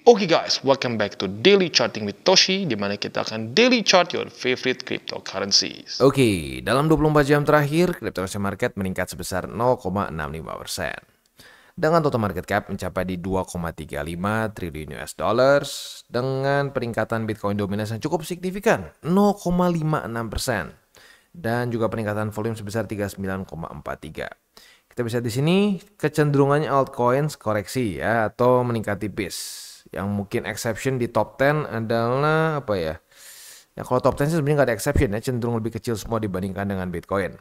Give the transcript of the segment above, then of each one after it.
Oke guys, welcome back to Daily Charting with Toshi, di mana kita akan daily chart your favorite cryptocurrencies. Oke, dalam 24 jam terakhir, cryptocurrency market meningkat sebesar 0,65%. Dengan total market cap mencapai di 2,35 triliun US dollars dengan peningkatan Bitcoin dominasi yang cukup signifikan 0,56% dan juga peningkatan volume sebesar 39,43. Kita bisa di sini kecenderungannya altcoins koreksi ya atau meningkat tipis. Yang mungkin exception di top 10 adalah apa ya? Ya kalau top 10 sih sebenarnya nggak ada exception ya, cenderung lebih kecil semua dibandingkan dengan Bitcoin.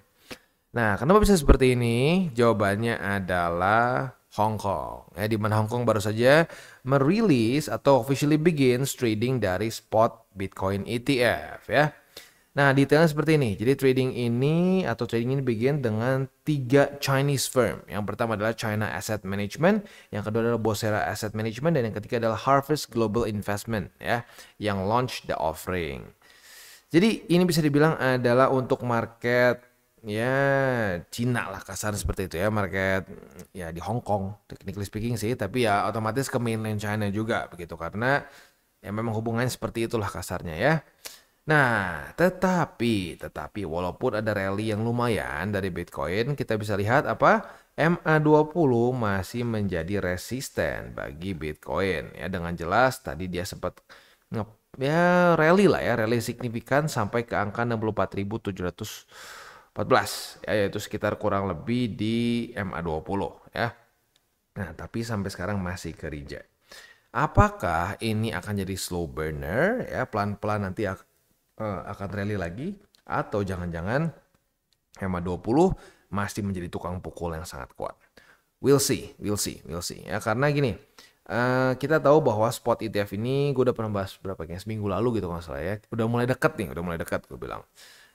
Nah, kenapa bisa seperti ini? Jawabannya adalah Hong Kong. Ya, di mana Hong Kong baru saja merilis atau officially begins trading dari spot Bitcoin ETF ya. Nah, detailnya seperti ini. Jadi trading ini begin dengan 3 Chinese firm. Yang pertama adalah China Asset Management, yang kedua adalah Bosera Asset Management, dan yang ketiga adalah Harvest Global Investment ya, yang launch the offering. Jadi ini bisa dibilang adalah untuk market ya Cina lah, kasar seperti itu ya, market ya di Hong Kong technically speaking sih, tapi ya otomatis ke mainland China juga begitu karena ya memang hubungannya seperti itulah kasarnya ya. Nah, tetapi walaupun ada rally yang lumayan dari Bitcoin, kita bisa lihat apa? MA20 masih menjadi resisten bagi Bitcoin ya, dengan jelas tadi dia sempat ya rally lah ya, rally signifikan sampai ke angka 64.714 ya, yaitu sekitar kurang lebih di MA20 ya. Nah, tapi sampai sekarang masih ke reject. Apakah ini akan jadi slow burner ya, pelan-pelan nanti akan rally lagi, atau jangan-jangan MA20 masih menjadi tukang pukul yang sangat kuat? We'll see ya, karena gini, kita tahu bahwa spot ETF ini gue udah pernah bahas seminggu lalu gitu kalau salah ya, udah mulai dekat gue bilang.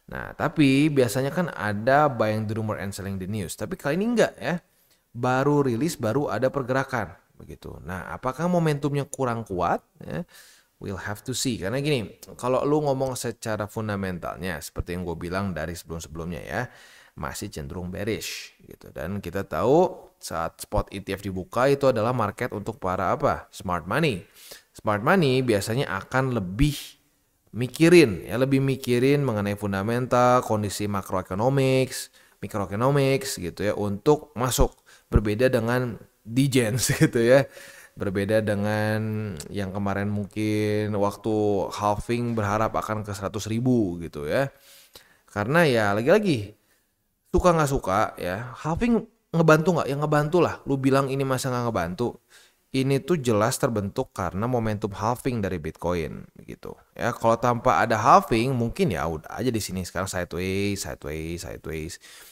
Nah, tapi biasanya kan ada buying the rumor and selling the news, tapi kali ini enggak ya, baru rilis baru ada pergerakan begitu. Nah, apakah momentumnya kurang kuat ya? We'll have to see. Karena gini, kalau lu ngomong secara fundamentalnya, seperti yang gue bilang dari sebelum-sebelumnya ya, masih cenderung bearish gitu. Dan kita tahu saat spot ETF dibuka itu adalah market untuk para apa? Smart money. Smart money biasanya akan lebih mikirin mengenai fundamental, kondisi makroeconomics gitu ya, untuk masuk. Berbeda dengan degens gitu ya. Berbeda dengan yang kemarin mungkin waktu halving berharap akan ke 100.000 gitu ya. Karena ya lagi-lagi suka nggak suka ya, halving ngebantu nggak? Ya ngebantu lah. Lu bilang ini masa nggak ngebantu? Ini tuh jelas terbentuk karena momentum halving dari Bitcoin gitu. Ya kalau tanpa ada halving mungkin ya udah aja di sini sekarang sideways.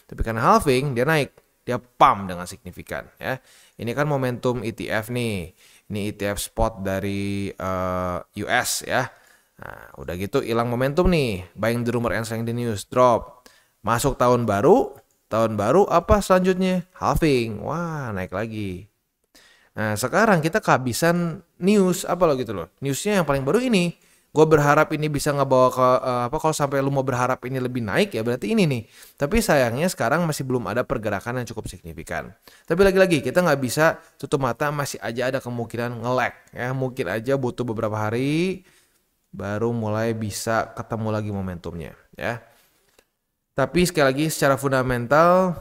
Tapi karena halving dia naik. Dia pump dengan signifikan ya. Ini kan momentum ETF nih. Ini ETF spot dari US ya. Nah, udah gitu hilang momentum nih. Buying the rumor and selling the news, drop. Masuk tahun baru apa selanjutnya? Halving. Wah, naik lagi. Nah, sekarang kita kehabisan news apa lo gitu loh. Newsnya yang paling baru ini. Gue berharap ini bisa ngebawa ke kalau sampai lu mau berharap ini lebih naik ya berarti ini nih. Tapi sayangnya sekarang masih belum ada pergerakan yang cukup signifikan. Tapi lagi-lagi kita nggak bisa tutup mata, masih aja ada kemungkinan nge-lag ya. Mungkin aja butuh beberapa hari baru mulai bisa ketemu lagi momentumnya ya. Tapi sekali lagi secara fundamental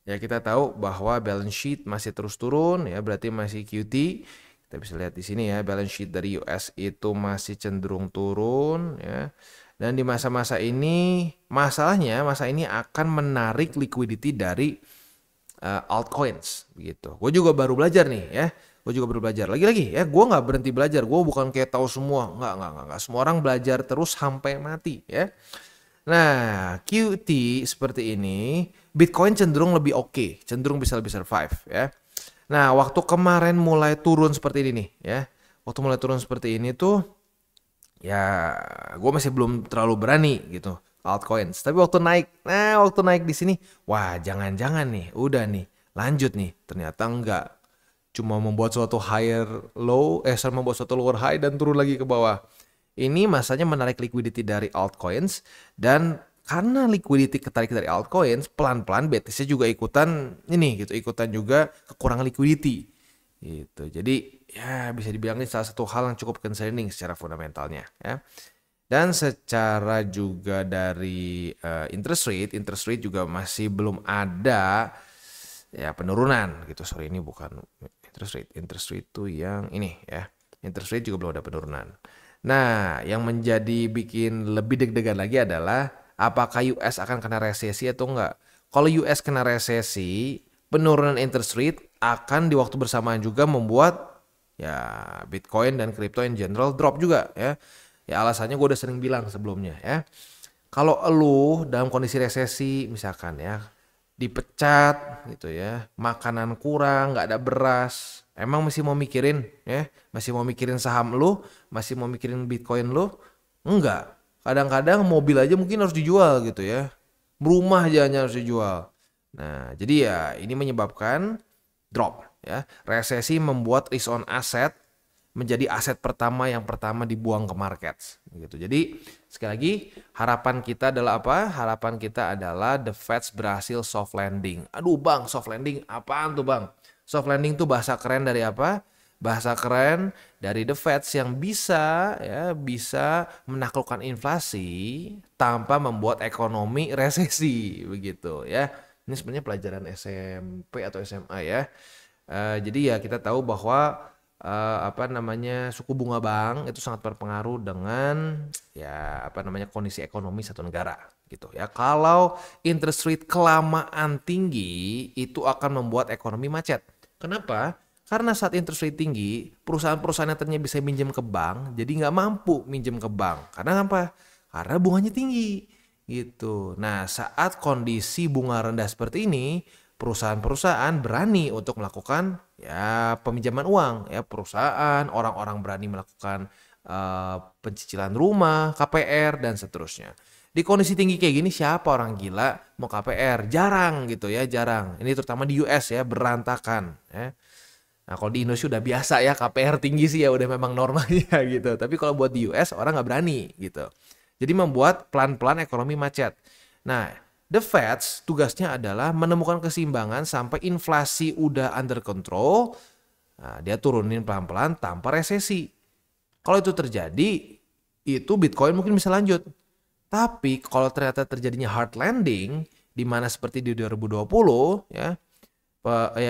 ya kita tahu bahwa balance sheet masih terus turun ya, berarti masih QT. Kita bisa lihat di sini ya, balance sheet dari US itu masih cenderung turun ya. Dan di masa ini masa ini akan menarik liquidity dari altcoins begitu. Gue juga baru belajar nih ya. Lagi-lagi ya, gue nggak berhenti belajar. Gue bukan kayak tahu semua. Nggak. Semua orang belajar terus sampai mati ya. Nah, QT seperti ini, Bitcoin cenderung lebih oke, cenderung bisa lebih survive ya. Nah, waktu kemarin mulai turun seperti ini nih ya. Waktu mulai turun seperti ini tuh ya gue masih belum terlalu berani gitu altcoins. Tapi waktu naik di sini, wah jangan-jangan nih, udah nih, lanjut nih. Ternyata enggak. Cuma membuat suatu membuat suatu lower high dan turun lagi ke bawah. Ini masanya menarik liquidity dari altcoins, dan karena liquidity ketarik dari altcoins, pelan-pelan BTC juga ikutan juga kekurangan liquidity gitu. Jadi ya bisa dibilang ini salah satu hal yang cukup concerning secara fundamentalnya ya. Dan secara juga dari interest rate juga masih belum ada ya penurunan gitu. Sorry, ini bukan interest rate itu yang ini ya. Interest rate juga belum ada penurunan. Nah, yang menjadi bikin lebih deg-degan lagi adalah apakah US akan kena resesi atau enggak. Kalau US kena resesi, penurunan interest rate akan di waktu bersamaan juga membuat ya Bitcoin dan crypto in general drop juga ya. Ya alasannya gue udah sering bilang sebelumnya ya. Kalau lu dalam kondisi resesi misalkan ya, dipecat gitu ya, makanan kurang, nggak ada beras, emang masih mau mikirin ya, masih mau mikirin saham lu, masih mau mikirin Bitcoin lu? Enggak. Kadang-kadang mobil aja mungkin harus dijual gitu ya. Rumah aja harus dijual. Nah, jadi ya ini menyebabkan drop ya. Resesi membuat risk on asset menjadi aset pertama yang pertama dibuang ke market gitu. Jadi sekali lagi harapan kita adalah apa? Harapan kita adalah the Fed berhasil soft landing. Aduh bang, soft landing apaan tuh bang? Soft landing tuh bahasa keren dari apa? Bahasa keren dari the Fed yang bisa menaklukkan inflasi tanpa membuat ekonomi resesi begitu ya. Ini sebenarnya pelajaran SMP atau SMA ya. Jadi ya kita tahu bahwa suku bunga bank itu sangat berpengaruh dengan kondisi ekonomi satu negara gitu ya. Kalau interest rate kelamaan tinggi itu akan membuat ekonomi macet. Kenapa? Karena saat interest rate tinggi, perusahaan-perusahaan yang ternyata bisa minjem ke bank jadi nggak mampu minjem ke bank. Karena apa? Karena bunganya tinggi gitu. Nah, saat kondisi bunga rendah seperti ini, perusahaan-perusahaan berani untuk melakukan ya peminjaman uang ya, perusahaan, orang-orang berani melakukan pencicilan rumah, KPR dan seterusnya. Di kondisi tinggi kayak gini siapa orang gila mau KPR? Jarang gitu ya, jarang. Ini terutama di US ya, berantakan ya. Nah, kalau di Indonesia udah biasa ya KPR tinggi sih ya, udah memang normalnya gitu. Tapi kalau buat di US orang nggak berani gitu. Jadi membuat pelan-pelan ekonomi macet. Nah, the Fed tugasnya adalah menemukan keseimbangan sampai inflasi udah under control. Nah, dia turunin pelan-pelan tanpa resesi. Kalau itu terjadi, itu Bitcoin mungkin bisa lanjut. Tapi kalau ternyata terjadinya hard landing, di mana seperti di 2020 ya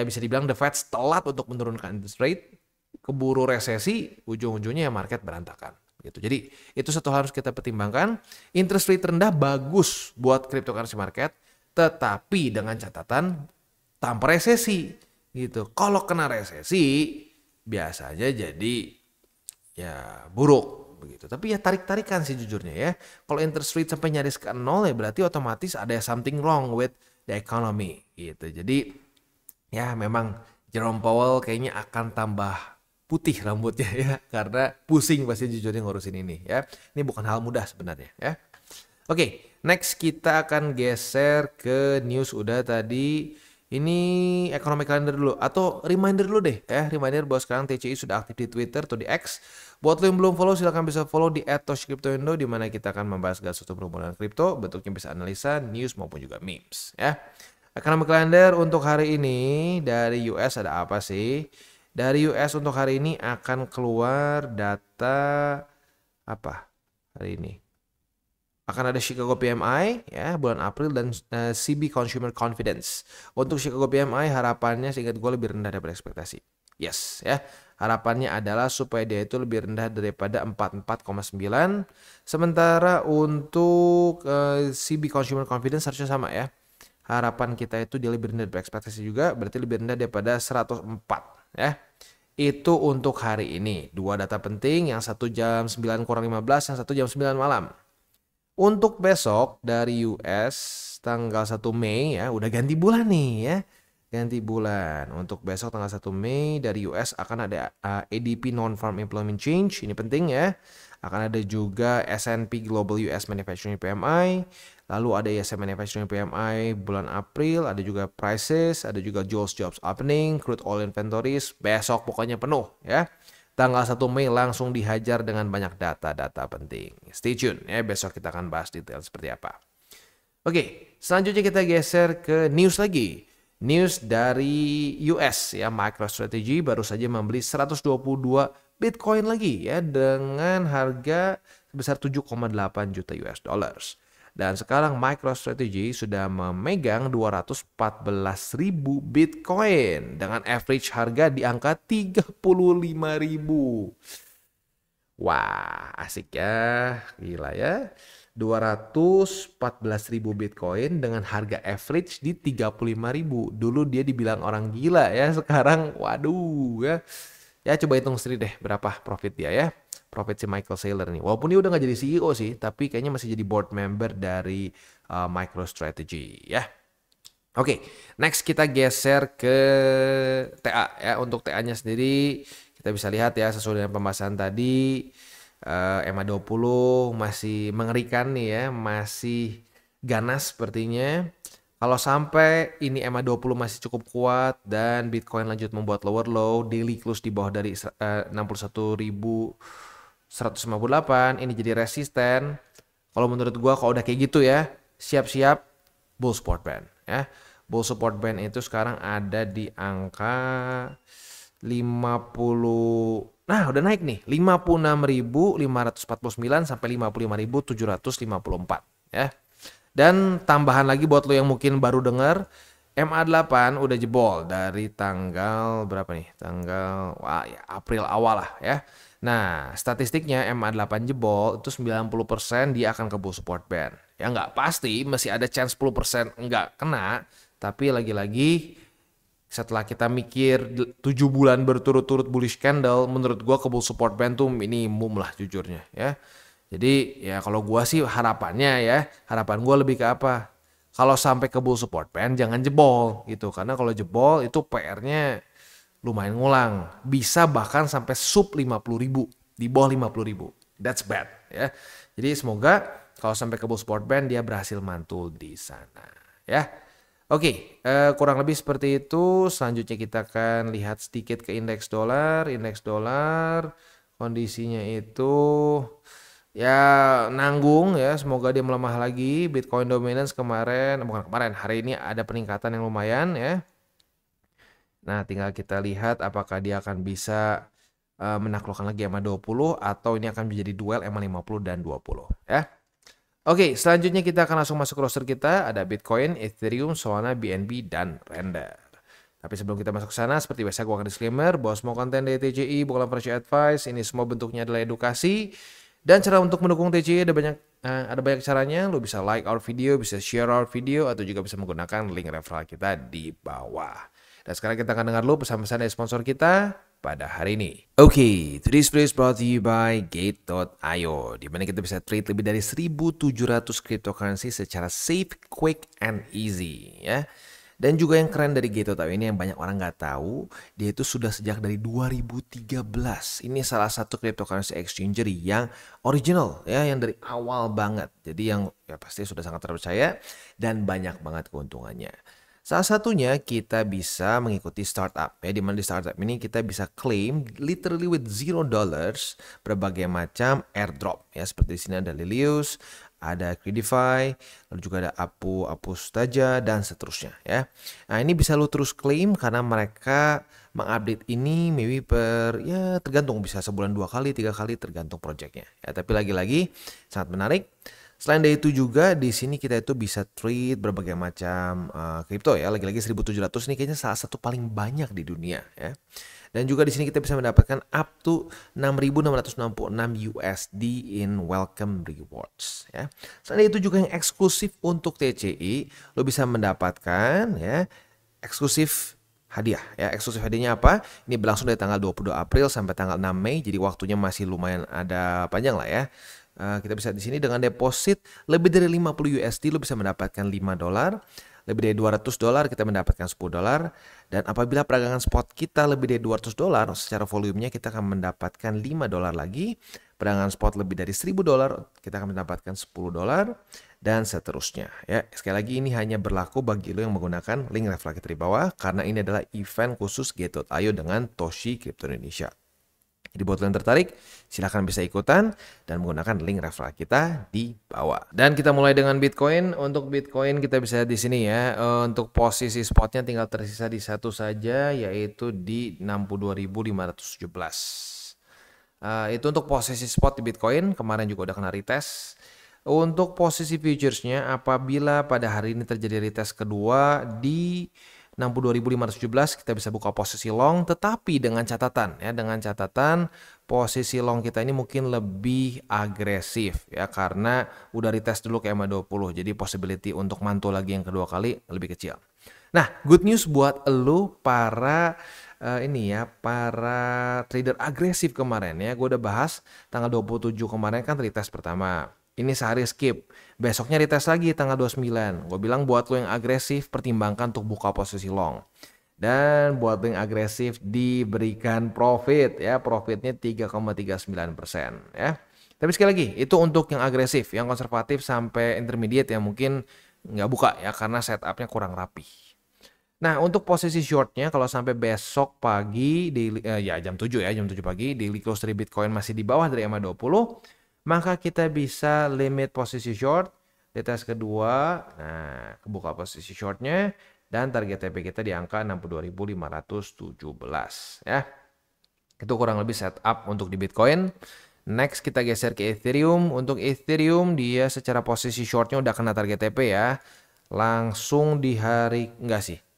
bisa dibilang the Fed telat untuk menurunkan interest rate, keburu resesi, ujung-ujungnya ya market berantakan. Gitu. Jadi itu satu harus kita pertimbangkan. Interest rate rendah bagus buat cryptocurrency market, tetapi dengan catatan tanpa resesi gitu. Kalau kena resesi biasanya jadi ya buruk begitu. Tapi ya tarik-tarikan sih jujurnya ya. Kalau interest rate sampai nyaris ke nol ya berarti otomatis ada something wrong with the economy gitu. Jadi ya memang Jerome Powell kayaknya akan tambah putih rambutnya ya, karena pusing pasti jujurnya ngurusin ini ya. Ini bukan hal mudah sebenarnya ya. Oke, next kita akan geser ke news udah tadi. Ini economic calendar dulu atau reminder dulu deh ya. Reminder bahwa sekarang TCI sudah aktif di Twitter atau di X. Buat lo yang belum follow silahkan bisa follow di @toshcryptoindo di mana kita akan membahas segala sesuatu berhubungan dengan kripto, bentuknya bisa analisa, news maupun juga memes ya. Economic calendar untuk hari ini dari US ada apa sih? Dari US untuk hari ini akan keluar data apa hari ini? Akan ada Chicago PMI ya bulan April dan CB Consumer Confidence. Untuk Chicago PMI harapannya seingat gue lebih rendah daripada ekspektasi. Yes ya. Harapannya adalah supaya dia itu lebih rendah daripada 44,9. Sementara untuk CB Consumer Confidence harusnya sama ya. Harapan kita itu dia lebih rendah daripada ekspektasi juga, berarti lebih rendah daripada 104 ya. Itu untuk hari ini. Dua data penting, yang satu jam 9 kurang 15, yang satu jam 9 malam. Untuk besok dari US tanggal 1 Mei ya, udah ganti bulan nih ya. Ganti bulan. Untuk besok tanggal 1 Mei dari US akan ada ADP Non-Farm Employment Change, ini penting ya. Akan ada juga S&P Global US Manufacturing PMI, lalu ada ISM Manufacturing PMI bulan April, ada juga prices, ada juga jobs opening, crude oil inventories, besok pokoknya penuh ya. Tanggal 1 Mei langsung dihajar dengan banyak data-data penting. Stay tune ya, besok kita akan bahas detail seperti apa. Oke, selanjutnya kita geser ke news lagi. News dari US ya, MicroStrategy baru saja membeli 122 Bitcoin lagi ya dengan harga sebesar 7,8 juta US dollars. Dan sekarang MicroStrategy sudah memegang 214.000 Bitcoin dengan average harga di angka 35.000. Wah, asik ya, gila ya. 214.000 Bitcoin dengan harga average di 35.000. Dulu dia dibilang orang gila ya, sekarang waduh ya. Ya coba hitung sendiri deh berapa profit dia ya. Profit si Michael Saylor nih. Walaupun dia udah gak jadi CEO sih, tapi kayaknya masih jadi board member dari MicroStrategy ya. Oke, next kita geser ke TA ya. Untuk TA-nya sendiri kita bisa lihat ya sesuai dengan pembahasan tadi. EMA20 masih mengerikan nih ya, masih ganas sepertinya. Kalau sampai ini EMA20 masih cukup kuat dan Bitcoin lanjut membuat lower low, daily close di bawah dari 61.158, ini jadi resisten. Kalau menurut gua kalau udah kayak gitu ya, siap-siap bull support band ya. Bull support band itu sekarang ada di angka 50. Nah, udah naik nih. 56.549 sampai 55.754 ya. Dan tambahan lagi buat lo yang mungkin baru dengar, MA8 udah jebol dari tanggal berapa nih? April awal lah ya. Nah, statistiknya MA8 jebol itu 90% dia akan ke bull support band. Ya nggak pasti, masih ada chance 10% nggak kena. Tapi lagi-lagi setelah kita mikir 7 bulan berturut-turut bullish candle, menurut gua ke bull support band tuh minimum lah jujurnya ya. Jadi ya kalau gua sih harapannya ya, harapan gua lebih ke apa? Kalau sampai ke bull support band jangan jebol gitu. Karena kalau jebol itu PR-nya lumayan ngulang. Bisa bahkan sampai sub 50.000, di bawah 50.000. That's bad ya. Jadi semoga kalau sampai ke bull support band dia berhasil mantul di sana ya. Oke, kurang lebih seperti itu. Selanjutnya kita akan lihat sedikit ke indeks dolar. Indeks dolar kondisinya itu ya nanggung ya. Semoga dia melemah lagi. Bitcoin dominance bukan kemarin, hari ini ada peningkatan yang lumayan ya. Nah, tinggal kita lihat apakah dia akan bisa menaklukkan lagi EMA20 atau ini akan menjadi duel EMA50 dan 20 ya. Oke, selanjutnya kita akan langsung masuk roster kita. Ada Bitcoin, Ethereum, Solana, BNB, dan Render. Tapi sebelum kita masuk ke sana, seperti biasa gue akan disclaimer bahwa semua konten dari TCI bukanlah financial advice. Ini semua bentuknya adalah edukasi. Dan cara untuk mendukung TCI ada banyak caranya. Lo bisa like our video, bisa share our video, atau juga bisa menggunakan link referral kita di bawah. Dan sekarang kita akan dengar dulu pesan-pesan dari sponsor kita pada hari ini. Oke, today's video is brought to you by Gate.io, di mana kita bisa trade lebih dari 1.700 cryptocurrency secara safe, quick, and easy ya. Dan juga yang keren dari Gate.io ini yang banyak orang nggak tahu, dia itu sudah sejak dari 2013. Ini salah satu cryptocurrency exchanger yang original ya, yang dari awal banget. Jadi yang ya pasti sudah sangat terpercaya dan banyak banget keuntungannya. Salah satunya kita bisa mengikuti startup ya, di mana di startup ini kita bisa claim literally with $0 berbagai macam airdrop ya, seperti di sini ada Lilius, ada Credify, lalu juga ada Apustaja dan seterusnya ya. Nah, ini bisa lu terus claim karena mereka mengupdate ini maybe ya tergantung, bisa sebulan 2 kali, 3 kali tergantung projectnya ya. Tapi lagi-lagi sangat menarik. Selain dari itu juga di sini kita itu bisa trade berbagai macam kripto ya. Lagi-lagi 1.700 ini kayaknya salah satu paling banyak di dunia ya. Dan juga di sini kita bisa mendapatkan up to 6.666 USD in welcome rewards ya. Selain dari itu juga yang eksklusif untuk TCI, lo bisa mendapatkan ya eksklusif hadiah ya. Eksklusif hadiahnya apa? Ini berlangsung dari tanggal 22 April sampai tanggal 6 Mei. Jadi waktunya masih lumayan ada panjang lah ya. Kita bisa di sini dengan deposit lebih dari 50 USD lo bisa mendapatkan $5. Lebih dari $200 kita mendapatkan $10. Dan apabila peragangan spot kita lebih dari $200 secara volumenya, kita akan mendapatkan $5 lagi. Peragangan spot lebih dari $1.000 kita akan mendapatkan $10 dan seterusnya ya. Sekali lagi ini hanya berlaku bagi lo yang menggunakan link referral kita di bawah, karena ini adalah event khusus Gate.io dengan Toshi Crypto Indonesia. Jadi buat kalian tertarik, silahkan bisa ikutan dan menggunakan link referral kita di bawah. Dan kita mulai dengan Bitcoin. Untuk Bitcoin kita bisa lihat di sini ya. Untuk posisi spotnya tinggal tersisa di satu saja, yaitu di 62.517. Itu untuk posisi spot di Bitcoin. Kemarin juga udah kena retest. Untuk posisi futuresnya, apabila pada hari ini terjadi retest kedua di 62.517, kita bisa buka posisi long, tetapi dengan catatan ya, posisi long kita ini mungkin lebih agresif ya, karena udah retest dulu ke EMA20, jadi possibility untuk mantul lagi yang kedua kali lebih kecil. Nah, good news buat elu para para trader agresif kemarin ya. Gue udah bahas tanggal 27 kemarin kan retest pertama. Ini sehari skip. Besoknya retest lagi tanggal 29. Gue bilang buat lo yang agresif, pertimbangkan untuk buka posisi long. Dan buat lo yang agresif, diberikan profit ya. Profitnya 3,39% ya. Tapi sekali lagi, itu untuk yang agresif. Yang konservatif sampai intermediate yang mungkin nggak buka ya, karena setupnya kurang rapi. Nah, untuk posisi shortnya kalau sampai besok pagi jam 7 pagi daily close dari Bitcoin masih di bawah dari EMA 20, maka kita bisa limit posisi short di tes kedua. Nah, kebuka posisi shortnya dan target TP kita di angka 62.517 ya. Itu kurang lebih setup untuk di Bitcoin. Next kita geser ke Ethereum. Untuk Ethereum dia secara posisi shortnya udah kena target TP ya. Langsung di hari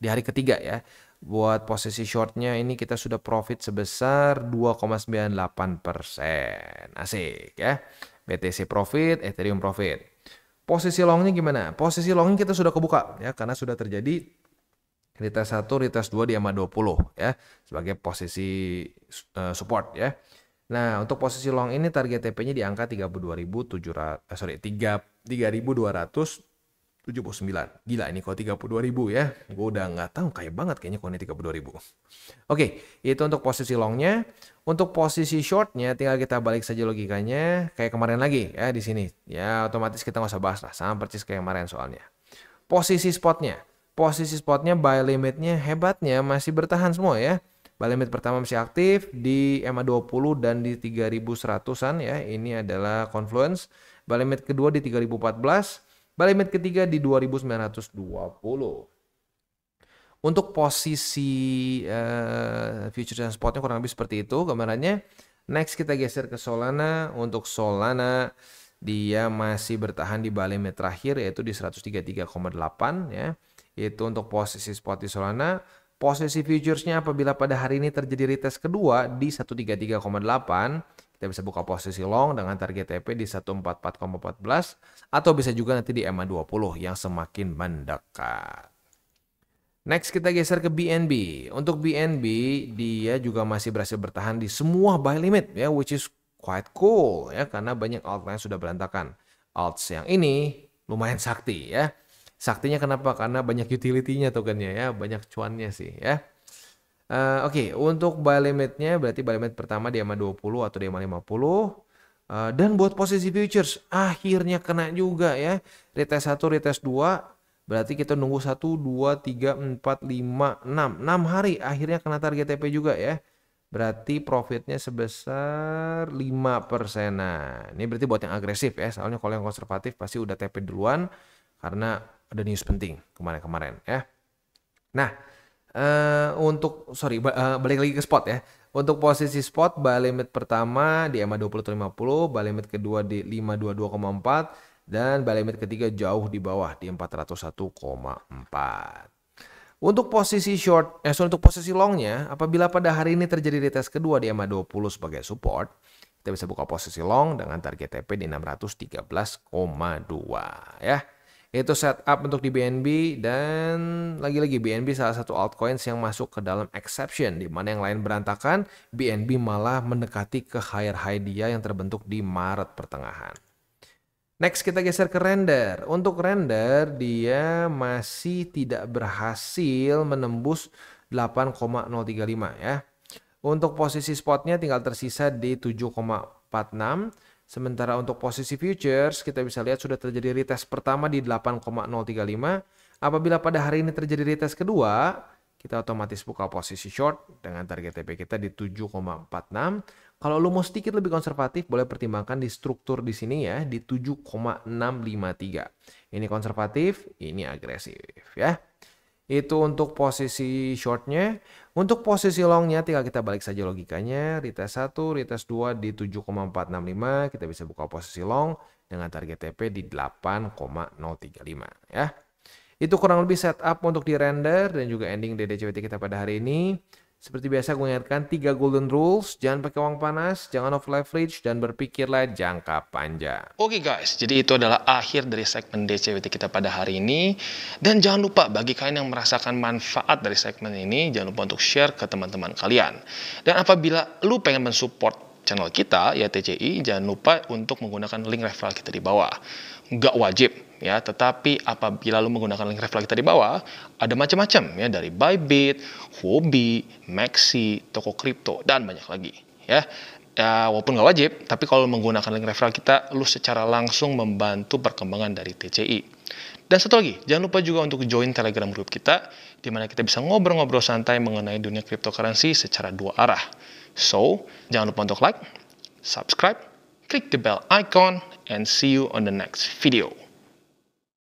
ketiga ya. Buat posisi shortnya ini kita sudah profit sebesar 2,98%. Asik ya. BTC profit, Ethereum profit. Posisi longnya gimana? Posisi longnya kita sudah kebuka ya, karena sudah terjadi retest 1, retest 2 di EMA 20 ya, sebagai posisi support ya. Nah, untuk posisi long ini target TP-nya di angka 3.279. Gila ini kok 32.000 ya. Gue udah nggak tahu, kayak banget kayaknya kok ini 32.000. Oke, itu untuk posisi longnya. Untuk posisi shortnya tinggal kita balik saja logikanya kayak kemarin lagi ya di sini. Ya otomatis kita nggak usah bahas lah, sama persis kayak kemarin soalnya. Posisi spotnya buy limitnya hebatnya masih bertahan semua ya. Buy limit pertama masih aktif di EMA 20 dan di 3.100-an ya. Ini adalah Confluence. Buy limit kedua di 3.014. Buy limit ketiga di 2.920. Untuk posisi futures dan spotnya kurang lebih seperti itu gambarannya. Next kita geser ke Solana. Untuk Solana dia masih bertahan di buy limit terakhir yaitu di 133,8 ya. Itu untuk posisi spot di Solana. Posisi futuresnya apabila pada hari ini terjadi retest kedua di 133,8, kita bisa buka posisi long dengan target TP di 144,14 atau bisa juga nanti di EMA 20 yang semakin mendekat. Next kita geser ke BNB. Untuk BNB dia juga masih berhasil bertahan di semua buy limit ya, which is quite cool ya, karena banyak altcoin sudah berantakan. Alts yang ini lumayan sakti ya. Saktinya kenapa? Karena banyak utility-nya tokennya ya, banyak cuannya sih ya. Oke, untuk buy limitnya berarti buy limit pertama di EMA 20 atau di EMA 50. Dan buat posisi futures akhirnya kena juga ya. Retest 1, retest 2. Berarti kita nunggu 1, 2, 3, 4, 5, 6. 6 hari akhirnya kena target TP juga ya. Berarti profitnya sebesar 5%. Nah, ini berarti buat yang agresif ya. Soalnya kalau yang konservatif pasti udah TP duluan karena ada news penting kemarin-kemarin ya. Nah, balik lagi ke spot ya. Untuk posisi spot buy limit pertama di EMA 20-50, buy limit kedua di 522,4 dan buy limit ketiga jauh di bawah di 401,4. Untuk posisi untuk posisi longnya, apabila pada hari ini terjadi retest kedua di EMA 20 sebagai support, kita bisa buka posisi long dengan target TP di 613,2 ya. Itu setup untuk di BNB, dan lagi-lagi BNB salah satu altcoins yang masuk ke dalam exception, di mana yang lain berantakan, BNB malah mendekati ke higher high dia yang terbentuk di Maret pertengahan. Next kita geser ke Render. Untuk Render dia masih tidak berhasil menembus 8,035 ya. Untuk posisi spotnya tinggal tersisa di 7,46. Sementara untuk posisi futures kita bisa lihat sudah terjadi retest pertama di 8,035. Apabila pada hari ini terjadi retest kedua, kita otomatis buka posisi short dengan target TP kita di 7,46. Kalau lu mau sedikit lebih konservatif, boleh pertimbangkan di struktur di sini ya, di 7,653. Ini konservatif, ini agresif ya. Itu untuk posisi shortnya. Untuk posisi longnya tinggal kita balik saja logikanya. Retest 1, retest 2 di 7,465. Kita bisa buka posisi long dengan target TP di 8,035 ya. Itu kurang lebih setup untuk di render dan juga ending DDCWT kita pada hari ini. Seperti biasa gue ingatkan 3 golden rules. Jangan pakai uang panas, jangan over leverage, dan berpikirlah jangka panjang. Oke guys, jadi itu adalah akhir dari segmen DCWT kita pada hari ini. Dan jangan lupa bagi kalian yang merasakan manfaat dari segmen ini, jangan lupa untuk share ke teman-teman kalian. Dan apabila lu pengen mensupport channel kita, ya TCI, jangan lupa untuk menggunakan link referral kita di bawah. Nggak wajib ya, tetapi apabila lu menggunakan link referral kita di bawah, ada macam-macam ya, dari Bybit, Huobi, Maxi, toko kripto, dan banyak lagi ya. Ya, walaupun nggak wajib, tapi kalau menggunakan link referral kita, lu secara langsung membantu perkembangan dari TCI. Dan satu lagi, jangan lupa juga untuk join Telegram group kita, di mana kita bisa ngobrol-ngobrol santai mengenai dunia cryptocurrency secara dua arah. So, jangan lupa untuk like, subscribe, click the bell icon, and see you on the next video.